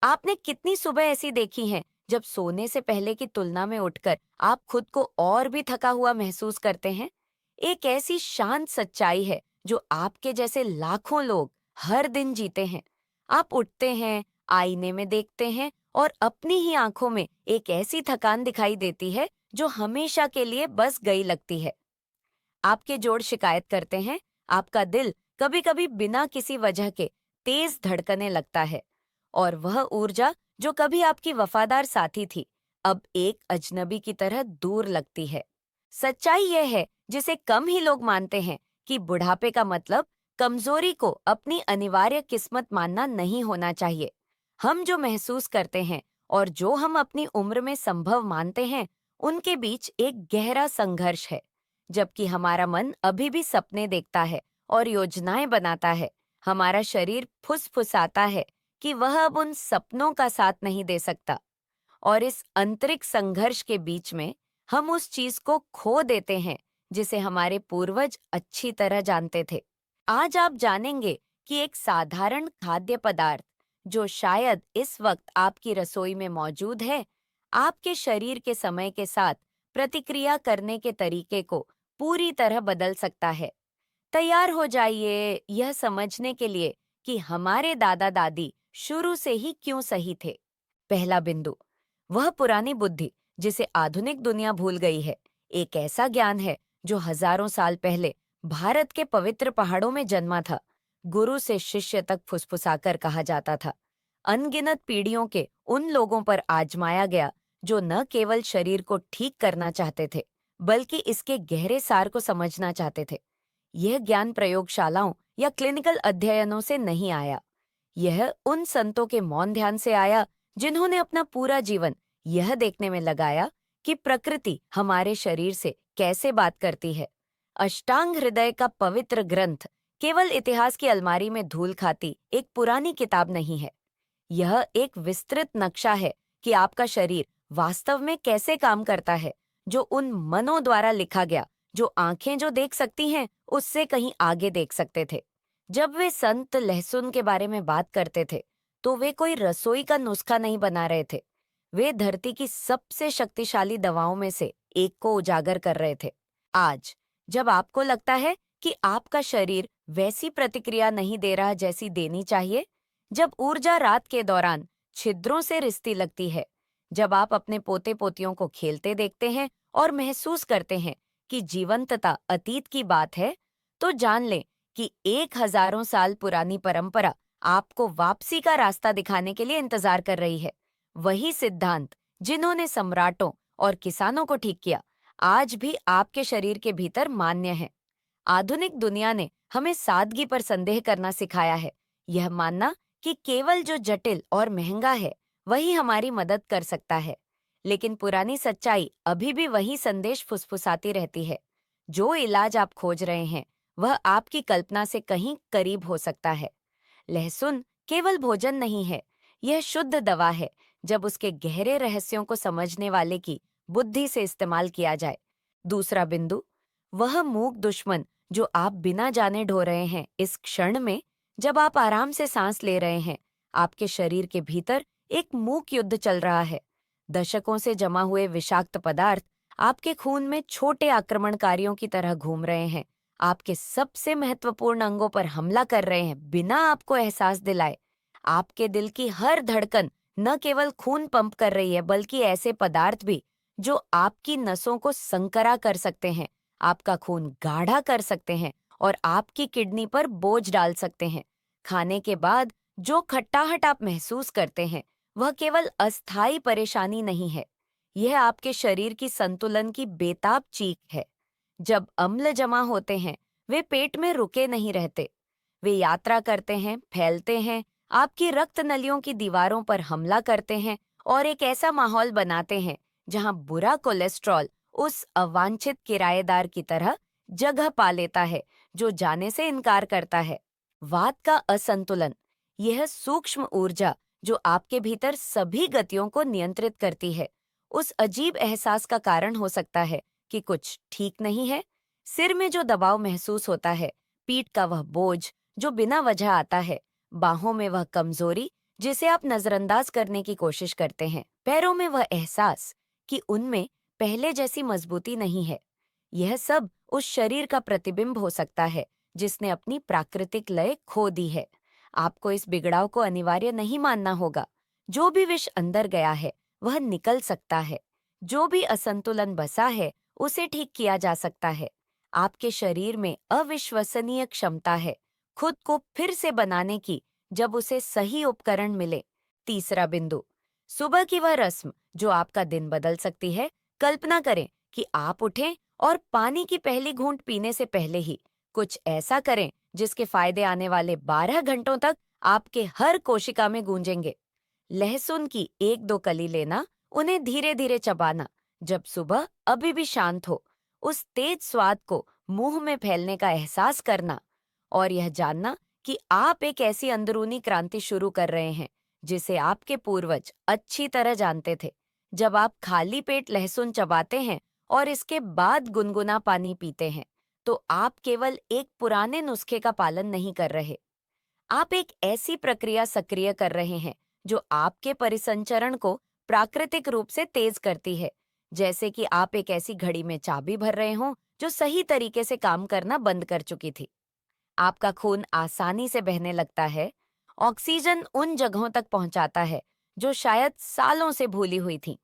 आपने कितनी सुबह ऐसी देखी हैं जब सोने से पहले की तुलना में उठकर आप खुद को और भी थका हुआ महसूस करते हैं? एक ऐसी शांत सच्चाई है जो आपके जैसे लाखों लोग हर दिन जीते हैं। आप उठते हैं, आईने में देखते हैं और अपनी ही आंखों में एक ऐसी थकान दिखाई देती है जो हमेशा के लिए बस गई लगती है। आपके जोड़ शिकायत करते हैं, आपका दिल कभी-कभी बिना किसी वजह के तेज धड़कने लगता है और वह ऊर्जा जो कभी आपकी वफादार साथी थी, अब एक अजनबी की तरह दूर लगती है। सच्चाई यह है जिसे कम ही लोग मानते हैं कि बुढ़ापे का मतलब कमजोरी को अपनी अनिवार्य किस्मत मानना नहीं होना चाहिए। हम जो महसूस करते हैं और जो हम अपनी उम्र में संभव मानते हैं, उनके बीच एक गहरा संघर्ष है। जबकि हमारा मन अभी भी सपने देखता है और योजनाएं बनाता है, हमारा शरीर फुसफुसाता है कि वह अब उन सपनों का साथ नहीं दे सकता। और इस आंतरिक संघर्ष के बीच में हम उस चीज को खो देते हैं जिसे हमारे पूर्वज अच्छी तरह जानते थे। आज आप जानेंगे कि एक साधारण खाद्य पदार्थ जो शायद इस वक्त आपकी रसोई में मौजूद है, आपके शरीर के समय के साथ प्रतिक्रिया करने के तरीके को पूरी तरह बदल सकता है। तैयार हो जाइए यह समझने के लिए कि हमारे दादा दादी शुरू से ही क्यों सही थे। पहला बिंदु, वह पुरानी बुद्धि जिसे आधुनिक दुनिया भूल गई है, एक ऐसा ज्ञान है जो हजारों साल पहले भारत के पवित्र पहाड़ों में जन्मा था। गुरु से शिष्य तक फुसफुसाकर कहा जाता था। अनगिनत पीढ़ियों के उन लोगों पर आजमाया गया जो न केवल शरीर को ठीक करना चाहते थे, बल्कि इसके गहरे सार को समझना चाहते थे। यह ज्ञान प्रयोगशालाओं या क्लिनिकल अध्ययनों से नहीं आया। यह उन संतों के मौन ध्यान से आया जिन्होंने अपना पूरा जीवन यह देखने में लगाया कि प्रकृति हमारे शरीर से कैसे बात करती है। अष्टांग हृदय का पवित्र ग्रंथ केवल इतिहास की अलमारी में धूल खाती एक पुरानी किताब नहीं है। यह एक विस्तृत नक्शा है कि आपका शरीर वास्तव में कैसे काम करता है, जो उन मनों द्वारा लिखा गया जो आंखें जो देख सकती हैं उससे कहीं आगे देख सकते थे। जब वे संत लहसुन के बारे में बात करते थे, तो वे कोई रसोई का नुस्खा नहीं बना रहे थे। वे धरती की सबसे शक्तिशाली दवाओं में से एक को उजागर कर रहे थे। आज जब आपको लगता है कि आपका शरीर वैसी प्रतिक्रिया नहीं दे रहा जैसी देनी चाहिए, जब ऊर्जा रात के दौरान छिद्रों से रिसती लगती है, जब आप अपने पोते पोतियों को खेलते देखते हैं और महसूस करते हैं कि जीवंतता अतीत की बात है, तो जान लें कि 1000 साल पुरानी परंपरा आपको वापसी का रास्ता दिखाने के लिए इंतजार कर रही है। वही सिद्धांत जिन्होंने सम्राटों और किसानों को ठीक किया, आज भी आपके शरीर के भीतर मान्य है। आधुनिक दुनिया ने हमें सादगी पर संदेह करना सिखाया है, यह मानना कि केवल जो जटिल और महंगा है वही हमारी मदद कर सकता है। लेकिन पुरानी सच्चाई अभी भी वही संदेश फुसफुसाती रहती है। जो इलाज आप खोज रहे हैं वह आपकी कल्पना से कहीं करीब हो सकता है। लहसुन केवल भोजन नहीं है, यह शुद्ध दवा है जब उसके गहरे रहस्यों को समझने वाले की बुद्धि से इस्तेमाल किया जाए। दूसरा बिंदु, वह मूक दुश्मन जो आप बिना जाने ढो रहे हैं इस क्षण में, जब आप आराम से सांस ले रहे हैं, आपके शरीर के भीतर एक मूक युद्ध चल रहा है। दशकों से जमा हुए विषाक्त पदार्थ आपके खून में छोटे आक्रमणकारियों की तरह घूम रहे हैं, आपके सबसे महत्वपूर्ण अंगों पर हमला कर रहे हैं बिना आपको एहसास दिलाए। आपके दिल की हर धड़कन न केवल खून पंप कर रही है, बल्कि ऐसे पदार्थ भी जो आपकी नसों को संकरा कर सकते हैं, आपका खून गाढ़ा कर सकते हैं और आपकी किडनी पर बोझ डाल सकते हैं। खाने के बाद जो खट्टाहट आप महसूस करते हैं, वह केवल अस्थायी परेशानी नहीं है, यह आपके शरीर की संतुलन की बेताब चीख है। जब अम्ल जमा होते हैं, वे पेट में रुके नहीं रहते। वे यात्रा करते हैं, फैलते हैं, आपकी रक्त नलियों की दीवारों पर हमला करते हैं और एक ऐसा माहौल बनाते हैं जहां बुरा कोलेस्ट्रॉल उस अवांछित किराएदार की तरह जगह पा लेता है जो जाने से इनकार करता है। वात का असंतुलन, यह सूक्ष्म ऊर्जा जो आपके भीतर सभी गतियों को नियंत्रित करती है, उस अजीब एहसास का कारण हो सकता है कि कुछ ठीक नहीं है। सिर में जो दबाव महसूस होता है, पीठ का वह बोझ जो बिना वजह आता है, बाहों में वह कमजोरी जिसे आप नजरअंदाज करने की कोशिश करते हैं। पैरों में वह एहसास कि उनमें पहले जैसी मजबूती नहीं है। यह सब उस शरीर का प्रतिबिंब हो सकता है जिसने अपनी प्राकृतिक लय खो दी है। आपको इस बिगड़ाव को अनिवार्य नहीं मानना होगा। जो भी विष अंदर गया है वह निकल सकता है। जो भी असंतुलन बसा है उसे ठीक किया जा सकता है। आपके शरीर में अविश्वसनीय क्षमता है खुद को फिर से बनाने की, जब उसे सही उपकरण मिले। तीसरा बिंदु, सुबह की वह रस्म जो आपका दिन बदल सकती है। कल्पना करें कि आप उठें और पानी की पहली घूंट पीने से पहले ही कुछ ऐसा करें जिसके फायदे आने वाले 12 घंटों तक आपके हर कोशिका में गूंजेंगे। लहसुन की एक दो कली लेना, उन्हें धीरे धीरे चबाना जब सुबह अभी भी शांत हो, उस तेज स्वाद को मुंह में फैलने का एहसास करना और यह जानना कि आप एक ऐसी अंदरूनी क्रांति शुरू कर रहे हैं जिसे आपके पूर्वज अच्छी तरह जानते थे। जब आप खाली पेट लहसुन चबाते हैं और इसके बाद गुनगुना पानी पीते हैं, तो आप केवल एक पुराने नुस्खे का पालन नहीं कर रहे। आप एक ऐसी प्रक्रिया सक्रिय कर रहे हैं जो आपके परिसंचरण को प्राकृतिक रूप से तेज करती है। जैसे कि आप एक ऐसी घड़ी में चाबी भर रहे हों जो सही तरीके से काम करना बंद कर चुकी थी। आपका खून आसानी से बहने लगता है। ऑक्सीजन उन जगहों तक पहुंचाता है जो शायद सालों से भूली हुई थीं।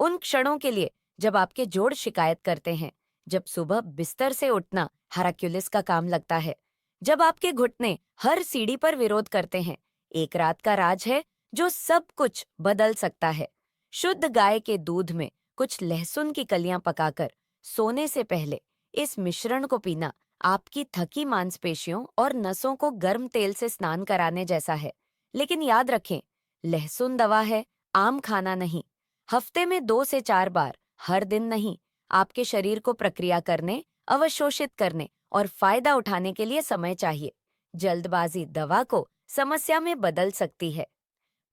उन क्षणों के लिए जब आपके जोड़ शिकायत करते हैं, जब सुबह बिस्तर से उठना हराक्यूलिस का काम लगता है, जब आपके घुटने हर सीढ़ी पर विरोध करते हैं। एक रात का राज है जो सब कुछ बदल सकता है। शुद्ध गाय के दूध में कुछ लहसुन की कलियां पकाकर सोने से पहले इस मिश्रण को पीना आपकी थकी मांसपेशियों और नसों को गर्म तेल से स्नान कराने जैसा है। लेकिन याद रखें, लहसुन दवा है, आम खाना नहीं। हफ्ते में 2 से 4 बार, हर दिन नहीं। आपके शरीर को प्रक्रिया करने, अवशोषित करने और फायदा उठाने के लिए समय चाहिए। जल्दबाजी दवा को समस्या में बदल सकती है।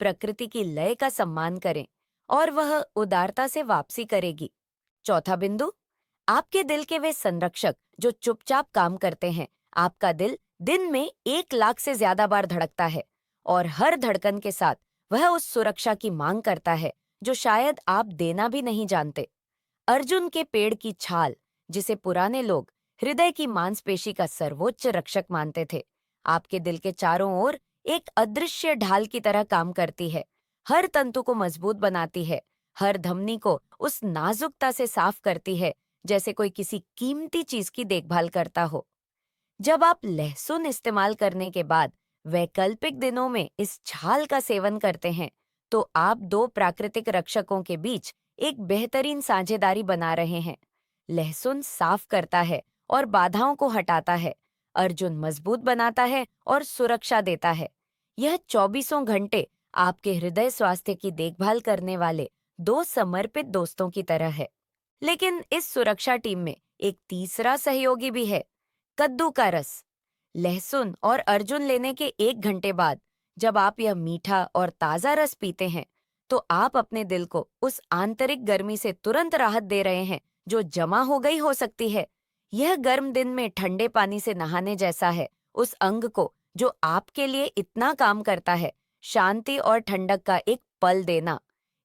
प्रकृति की लय का सम्मान करें और वह उदारता से वापसी करेगी। चौथा बिंदु, आपके दिल के वे संरक्षक जो चुपचाप काम करते हैं। आपका दिल दिन में 1 लाख से ज्यादा बार धड़कता है और हर धड़कन के साथ वह उस सुरक्षा की मांग करता है जो शायद आप देना भी नहीं जानते। अर्जुन के पेड़ की छाल, जिसे पुराने लोग हृदय की मांसपेशी का सर्वोच्च रक्षक मानते थे, आपके दिल के चारों ओर एक अदृश्य ढाल की तरह काम करती है। हर तंतु को मजबूत बनाती है, हर धमनी को उस नाजुकता से साफ करती है जैसे कोई किसी कीमती चीज की देखभाल करता हो। जब आप लहसुन इस्तेमाल करने के बाद वैकल्पिक दिनों में इस छाल का सेवन करते हैं, तो आप दो प्राकृतिक रक्षकों के बीच एक बेहतरीन साझेदारी बना रहे हैं। लहसुन साफ करता है और बाधाओं को हटाता है। अर्जुन मजबूत बनाता है और सुरक्षा देता है। यह 24 घंटे आपके हृदय स्वास्थ्य की देखभाल करने वाले दो समर्पित दोस्तों की तरह है। लेकिन इस सुरक्षा टीम में एक तीसरा सहयोगी भी है, कद्दू का रस। लहसुन और अर्जुन लेने के 1 घंटे बाद जब आप यह मीठा और ताजा रस पीते हैं, तो आप अपने दिल को उस आंतरिक गर्मी से तुरंत राहत दे रहे हैं जो जमा हो गई हो सकती है। यह गर्म दिन में ठंडे पानी से नहाने जैसा है। उस अंग को जो आपके लिए इतना काम करता है, शांति और ठंडक का एक पल देना।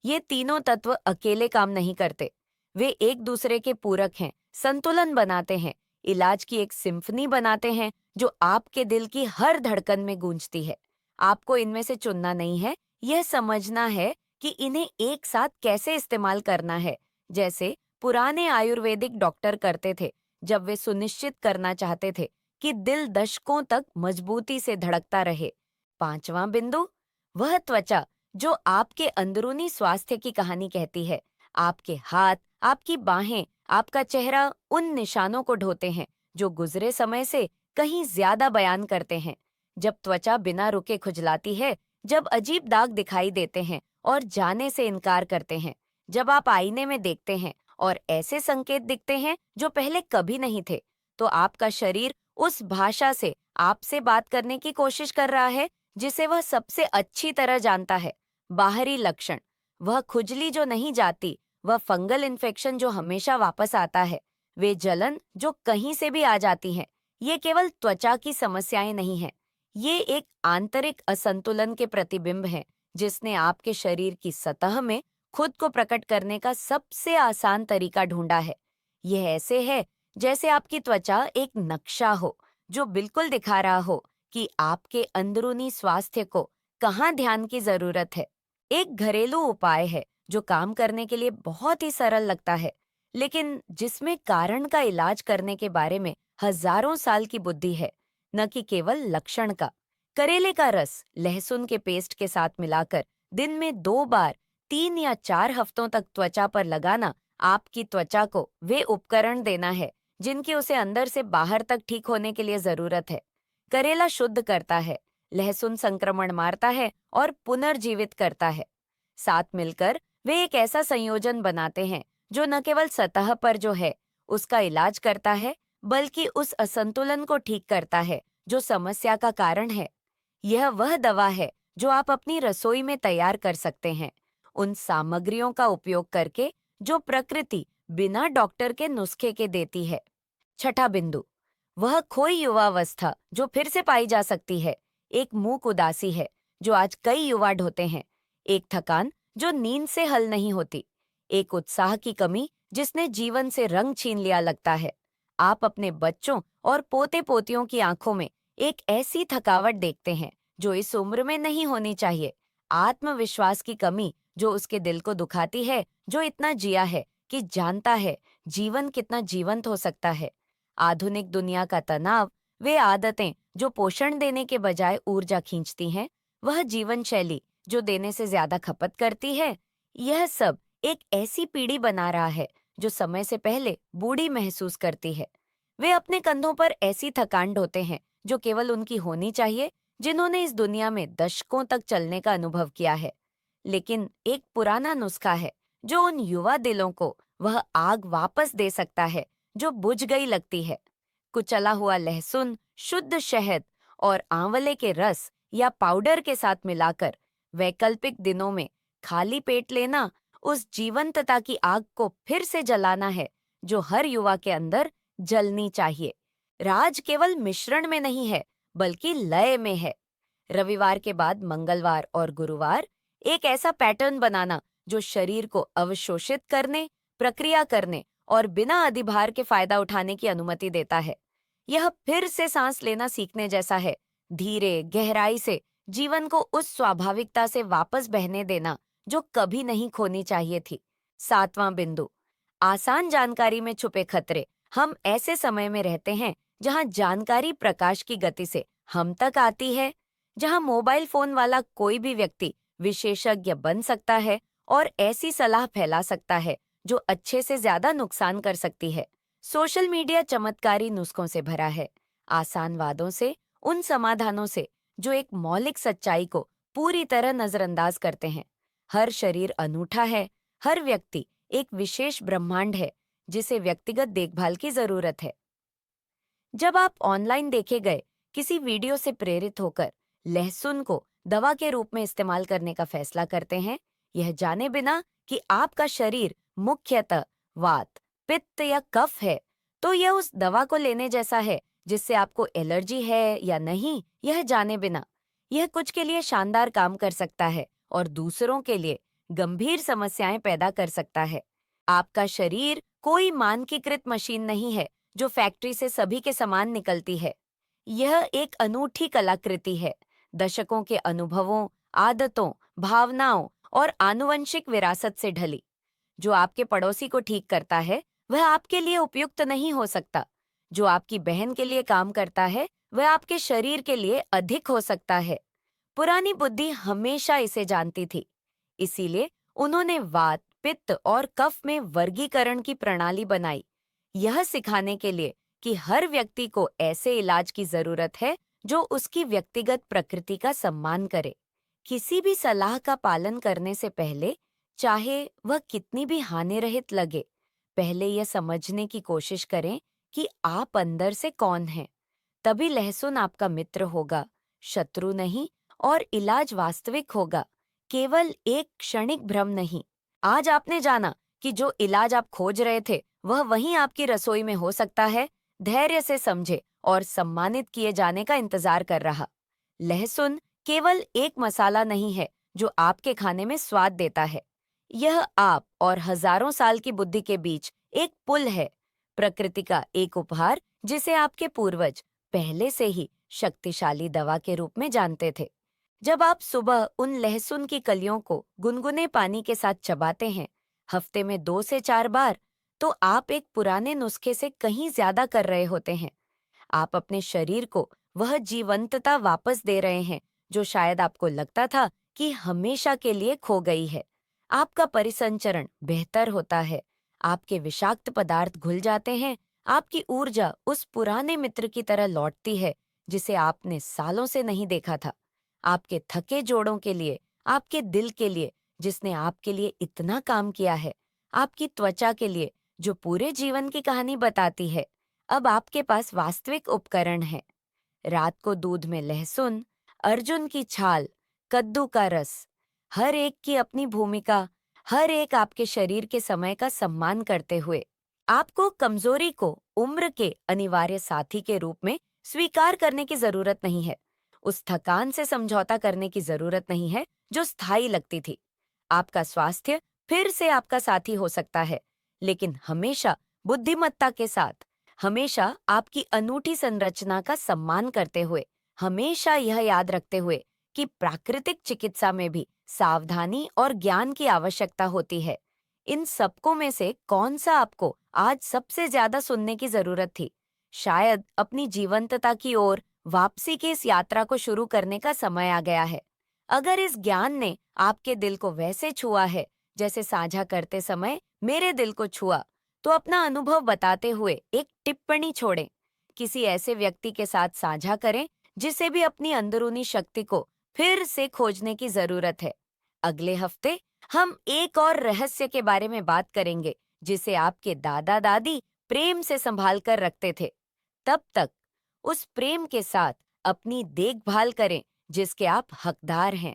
ये तीनों तत्व अकेले काम नहीं करते, वे एक दूसरे के पूरक हैं, संतुलन बनाते हैं, इलाज की एक सिम्फनी बनाते हैं जो आपके दिल की हर धड़कन में गूंजती है। आपको इनमें से चुनना नहीं है, यह समझना है कि इन्हें एक साथ कैसे इस्तेमाल करना है, जैसे पुराने आयुर्वेदिक डॉक्टर करते थे जब वे सुनिश्चित करना चाहते थे कि दिल दशकों तक मजबूती से धड़कता रहे। पांचवां बिंदु, वह त्वचा जो आपके अंदरूनी स्वास्थ्य की कहानी कहती है। आपके हाथ, आपकी बाहें, आपका चेहरा उन निशानों को ढोते हैं जो गुजरे समय से कहीं ज्यादा बयान करते हैं। जब त्वचा बिना रुके खुजलाती है, जब अजीब दाग दिखाई देते हैं और जाने से इनकार करते हैं, जब आप आईने में देखते हैं और ऐसे संकेत दिखते हैं जो पहले कभी नहीं थे, तो आपका शरीर उस भाषा से आपसे बात करने की कोशिश कर रहा है जिसे वह सबसे अच्छी तरह जानता है। बाहरी लक्षण, वह खुजली जो नहीं जाती, वह फंगल इन्फेक्शन जो हमेशा वापस आता है, वे जलन जो कहीं से भी आ जाती हैं, ये केवल त्वचा की समस्याएं नहीं हैं। ये एक आंतरिक असंतुलन के प्रतिबिंब हैं जिसने आपके शरीर की सतह में खुद को प्रकट करने का सबसे आसान तरीका ढूंढा है। यह ऐसे है जैसे आपकी त्वचा एक नक्शा हो जो बिल्कुल दिखा रहा हो कि आपके अंदरूनी स्वास्थ्य को कहाँ ध्यान की जरूरत है। एक घरेलू उपाय है जो काम करने के लिए बहुत ही सरल लगता है, लेकिन जिसमें कारण का इलाज करने के बारे में हजारों साल की बुद्धि है, न कि केवल लक्षण का। करेले का रस लहसुन के पेस्ट के साथ मिलाकर दिन में 2 बार 3 या 4 हफ्तों तक त्वचा पर लगाना आपकी त्वचा को वे उपकरण देना है जिनकी उसे अंदर से बाहर तक ठीक होने के लिए जरूरत है। करेला शुद्ध करता है, लहसुन संक्रमण मारता है और पुनर्जीवित करता है। साथ मिलकर वे एक ऐसा संयोजन बनाते हैं जो न केवल सतह पर जो है उसका इलाज करता है, बल्कि उस असंतुलन को ठीक करता है जो समस्या का कारण है। यह वह दवा है जो आप अपनी रसोई में तैयार कर सकते हैं, उन सामग्रियों का उपयोग करके जो प्रकृति बिना डॉक्टर के नुस्खे के देती है। छठा बिंदु, वह खोई युवावस्था जो फिर से पाई जा सकती है। एक मूक उदासी है जो आज कई युवा ढोते हैं, एक थकान जो नींद से हल नहीं होती, एक उत्साह की कमी जिसने जीवन से रंग छीन लिया लगता है। आप अपने बच्चों और पोते पोतियों की आंखों में एक ऐसी थकावट देखते हैं जो इस उम्र में नहीं होनी चाहिए। आत्मविश्वास की कमी जो उसके दिल को दुखाती है, जो इतना जिया है कि जानता है जीवन कितना जीवंत हो सकता है। आधुनिक दुनिया का तनाव, वे आदतें जो पोषण देने के बजाय ऊर्जा खींचती हैं, वह जीवन शैली जो देने से ज्यादा खपत करती है, यह सब एक ऐसी पीढ़ी बना रहा है जो समय से पहले बूढ़ी महसूस करती है। वे अपने कंधों पर ऐसी थकान ढोते हैं जो केवल उनकी होनी चाहिए, जिन्होंने इस दुनिया में दशकों तक चलने का अनुभव किया है। लेकिन एक पुराना नुस्खा है जो उन युवा दिलों को वह आग वापस दे सकता है जो बुझ गई लगती है। कुचला हुआ लहसुन, शुद्ध शहद और आंवले के रस या पाउडर के साथ मिलाकर वैकल्पिक दिनों में खाली पेट लेना उस जीवंतता की आग को फिर से जलाना है जो हर युवा के अंदर जलनी चाहिए। राज केवल मिश्रण में नहीं है, बल्कि लय में है। रविवार के बाद मंगलवार और गुरुवार एक ऐसा पैटर्न बनाना जो शरीर को अवशोषित करने, प्रक्रिया करने और बिना अधिभार के फायदा उठाने की अनुमति देता है। यह फिर से सांस लेना सीखने जैसा है, धीरे गहराई से जीवन को उस स्वाभाविकता से वापस बहने देना जो कभी नहीं खोनी चाहिए थी। सातवां बिंदु, आसान जानकारी में छुपे खतरे। हम ऐसे समय में रहते हैं जहां जानकारी प्रकाश की गति से हम तक आती है, जहां मोबाइल फोन वाला कोई भी व्यक्ति विशेषज्ञ बन सकता है और ऐसी सलाह फैला सकता है जो अच्छे से ज्यादा नुकसान कर सकती है। सोशल मीडिया चमत्कारी नुस्खों से भरा है, आसान वादों से, उन समाधानों से जो एक मौलिक सच्चाई को पूरी तरह नजरअंदाज करते हैं। हर शरीर अनूठा है, हर व्यक्ति एक विशेष ब्रह्मांड है जिसे व्यक्तिगत देखभाल की जरूरत है। जब आप ऑनलाइन देखे गए किसी वीडियो से प्रेरित होकर लहसुन को दवा के रूप में इस्तेमाल करने का फैसला करते हैं, यह जाने बिना कि आपका शरीर मुख्यतः वात, पित्त या कफ है, तो यह उस दवा को लेने जैसा है जिससे आपको एलर्जी है या नहीं, यह जाने बिना। यह कुछ के लिए शानदार काम कर सकता है और दूसरों के लिए गंभीर समस्याएं पैदा कर सकता है। आपका शरीर कोई मानकीकृत मशीन नहीं है जो फैक्ट्री से सभी के समान निकलती है। यह एक अनूठी कलाकृति है, दशकों के अनुभवों, आदतों, भावनाओं और आनुवंशिक विरासत से ढली। जो आपके पड़ोसी को ठीक करता है वह आपके लिए उपयुक्त नहीं हो सकता। जो आपकी बहन के लिए काम करता है वह आपके शरीर के लिए अधिक हो सकता है। पुरानी बुद्धि हमेशा इसे जानती थी, इसीलिए उन्होंने वात, पित्त और कफ में वर्गीकरण की प्रणाली बनाई, यह सिखाने के लिए कि हर व्यक्ति को ऐसे इलाज की जरूरत है जो उसकी व्यक्तिगत प्रकृति का सम्मान करे। किसी भी सलाह का पालन करने से पहले, चाहे वह कितनी भी हानिरहित लगे, पहले यह समझने की कोशिश करें कि आप अंदर से कौन हैं। तभी लहसुन आपका मित्र होगा, शत्रु नहीं, और इलाज वास्तविक होगा, केवल एक क्षणिक भ्रम नहीं। आज आपने जाना कि जो इलाज आप खोज रहे थे वह वहीं आपकी रसोई में हो सकता है, धैर्य से समझे और सम्मानित किए जाने का इंतजार कर रहा। लहसुन केवल एक मसाला नहीं है जो आपके खाने में स्वाद देता है। यह आप और हजारों साल की बुद्धि के बीच एक पुल है, प्रकृति का एक उपहार जिसे आपके पूर्वज पहले से ही शक्तिशाली दवा के रूप में जानते थे। जब आप सुबह उन लहसुन की कलियों को गुनगुने पानी के साथ चबाते हैं, हफ्ते में 2 से 4 बार, तो आप एक पुराने नुस्खे से कहीं ज्यादा कर रहे होते हैं। आप अपने शरीर को वह जीवंतता वापस दे रहे हैं जो शायद आपको लगता था कि हमेशा के लिए खो गई है। आपका परिसंचरण बेहतर होता है, आपके विषाक्त पदार्थ घुल जाते हैं, आपकी ऊर्जा उस पुराने मित्र की तरह लौटती है जिसे आपने सालों से नहीं देखा था। आपके थके जोड़ों के लिए, आपके दिल के लिए जिसने आपके लिए इतना काम किया है, आपकी त्वचा के लिए जो पूरे जीवन की कहानी बताती है, अब आपके पास वास्तविक उपकरण है। रात को दूध में लहसुन, अर्जुन की छाल, कद्दू का रस, हर एक की अपनी भूमिका, हर एक आपके शरीर के समय का सम्मान करते हुए। आपको कमजोरी को उम्र के अनिवार्य साथी के रूप में स्वीकार करने की जरूरत नहीं है। उस थकान से समझौता करने की जरूरत नहीं है जो स्थायी लगती थी। आपका स्वास्थ्य फिर से आपका साथी हो सकता है, लेकिन हमेशा बुद्धिमत्ता के साथ, हमेशा आपकी अनूठी संरचना का सम्मान करते हुए, हमेशा यह याद रखते हुए कि प्राकृतिक चिकित्सा में भी सावधानी और ज्ञान की आवश्यकता होती है। इन सबको में से कौन सा आपको आज सबसे ज्यादा सुनने की जरूरत थी? शायद अपनी जीवंतता की ओर वापसी की इस यात्रा को शुरू करने का समय आ गया है। अगर इस ज्ञान ने आपके दिल को वैसे छुआ है जैसे साझा करते समय मेरे दिल को छुआ, तो अपना अनुभव बताते हुए एक टिप्पणी छोड़ें। किसी ऐसे व्यक्ति के साथ साझा करें जिसे भी अपनी अंदरूनी शक्ति को फिर से खोजने की जरूरत है। अगले हफ्ते हम एक और रहस्य के बारे में बात करेंगे जिसे आपके दादा दादी प्रेम से संभाल कर रखते थे। तब तक उस प्रेम के साथ अपनी देखभाल करें जिसके आप हकदार हैं।